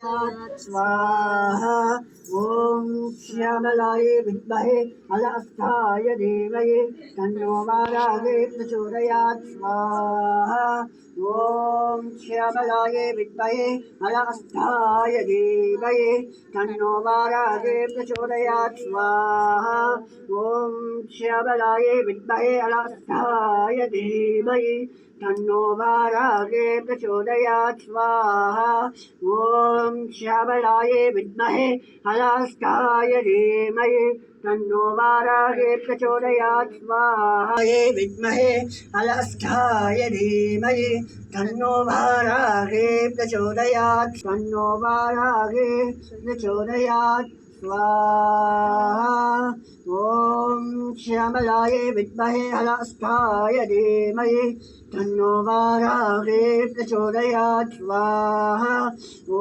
स्वाहा ॐ श्यामलाय विद्महे हलास्थाय धीमहि तन्नो वाराहे प्रचोदयात् स्वाहा ॐ श्यामलाय विद्महे हलास्थाय धीमहि तन्नो वाराहे प्रचोदयात् स्वाहा ॐ श्यामलाय विद्महे हलास्थाय धीमहि तन्नो वाराहे प्रचोदयात् स्वाहा ॐ श्यामलाय विद्महे हलास्थाय धीमहि तन्नो वाराहे प्रचोदयात् स्वाहा विद्महे हलास्थाय धीमहि तन्नो वाराहे प्रचोदयात् तन्नो वाराहे प्रचोदयात् स्वाहा ॐ श्यामलाय विद्महे हलास्थाय धीमहि तन्नो वाराहे प्रचोदयात् स्वाहा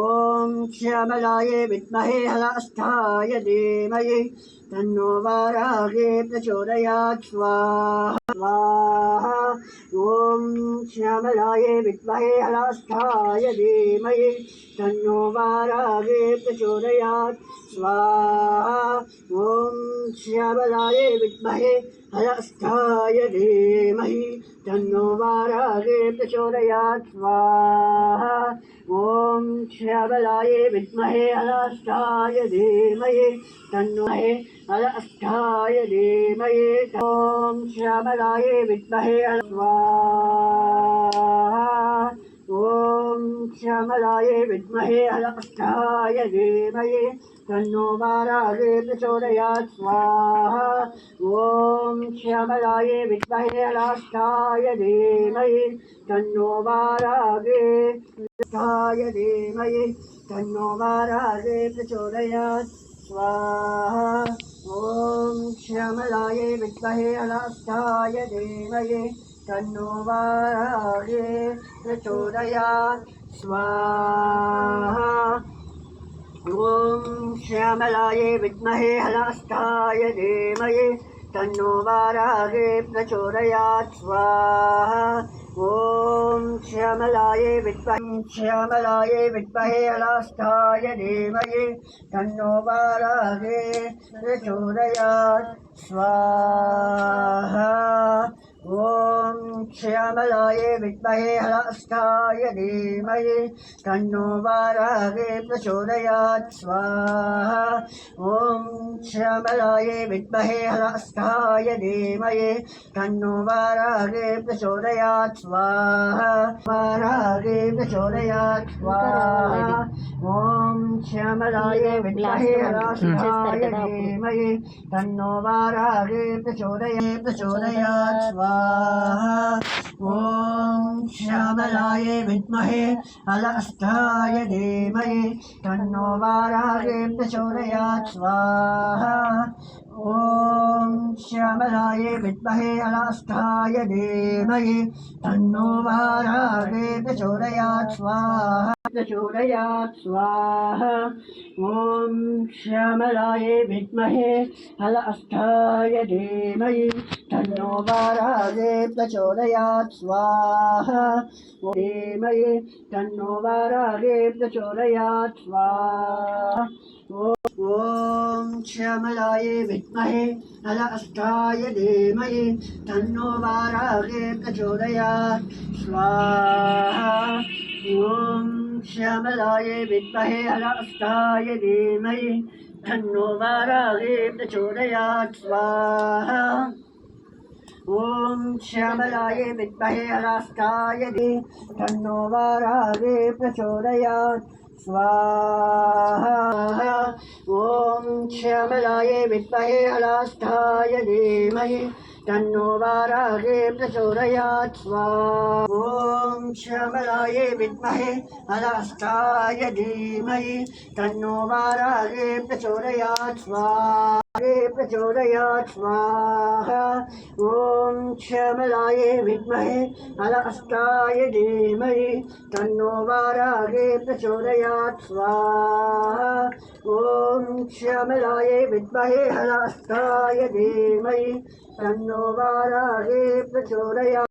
ॐ श्यामलाय विद्महे हलास्थाय धीमहि तन्नो वाराहे प्रचोदयात् स्वाहा ॐ श्यामलाय विद्महे हलास्थाय धीमहि तन्नो वाराहे प्रचोदयात् स्वाहा ॐ श्यामलाय विद्महे हलास्थाय धीमहि तन्नो वाराहे प्रचोदयात् स्वाहा ॐ श्यामलाय विद्महे हलास्थाय धीमहि तन्नो हलास्थाय धीमहि ॐ श्यामलाय विद्महे स्वाहा ॐ श्यामलाय विद्महे हलास्थाय धीमहि तन्नो वाराहे प्रचोदयात् स्वाहा ॐ श्यामलाय विद्महे हलास्थाय धीमहि तन्नो वाराहे हलास्थाय धीमहि तन्नो वाराहे प्रचोदयात् स्वाहा ॐ श्यामलाय विद्महे हलास्थाय धीमहि तन्नो वाराहे प्रचोदयात् स्वाहा ॐ श्यामलाय विद्महे हलास्थाय धीमहि तन्नो वाराहे प्रचोदयात् स्वाहा ॐ श्यामलाय विद्महे हलास्थाय धीमहि तन्नो वाराहे प्रचोदयात् स्वाहा ॐ श्यामलाय विद्महे हलास्थाय धीमहि तन्नो वाराहे प्रचोदयात् स्वाहा ॐ श्यामलाय विद्महे हलास्थाय धीमहि तन्नो वाराहे प्रचोदयात् स्वाहा वाराहे प्रचोदयात् स्वाहा ॐ श्यामलाय विद्महे हलास्थाय धीमहि तन्नो वाराहे प्रचोदयात् स्वाहा ॐ श्यामलाय विद्महे हलास्थाय धीमहि तन्नो वाराहे प्रचोदयात् स्वाहा ॐ श्यामलाय विद्महे हलास्थाय धीमहि तन्नो वाराहे प्रचोदयात् स्वाहा ॐ श्यामलाय विद्महे हलास्थाय धीमहि तन्नो वाराहे प्रचोदयात् स्वाहा धीमहि तन्नो वाराहे प्रचोदयात् स्वाहा ॐ श्यामलाय विद्महे हलास्थाय धीमहि तन्नो वाराहे प्रचोदयात् स्वाहा ॐ श्यामलाय विद्महे हलास्थाय धीमहि तन्नो वाराहे प्रचोदयात् स्वाहा ॐ श्यामलाय विद्महे हलास्थाय धीमहि तन्नो वाराहे प्रचोदयात् स्वाहा ॐ श्यामलाय विद्महे हलास्थाय धीमहि तन्नो वाराहे प्रचोदयात् स्वाहा ॐ श्यामलाय विद्महे हलास्थाय धीमहि तन्नो वाराहे प्रचोदयात् स्वाहा प्रचोदयात् स्वाहा ॐ श्यामलाय विद्महे हलास्थाय धीमहि तन्नो वाराहे प्रचोदयात् स्वाहा ॐ श्यामलाय विद्महे हलास्थाय धीमहि तन्नो वाराहे प्रचोदयात्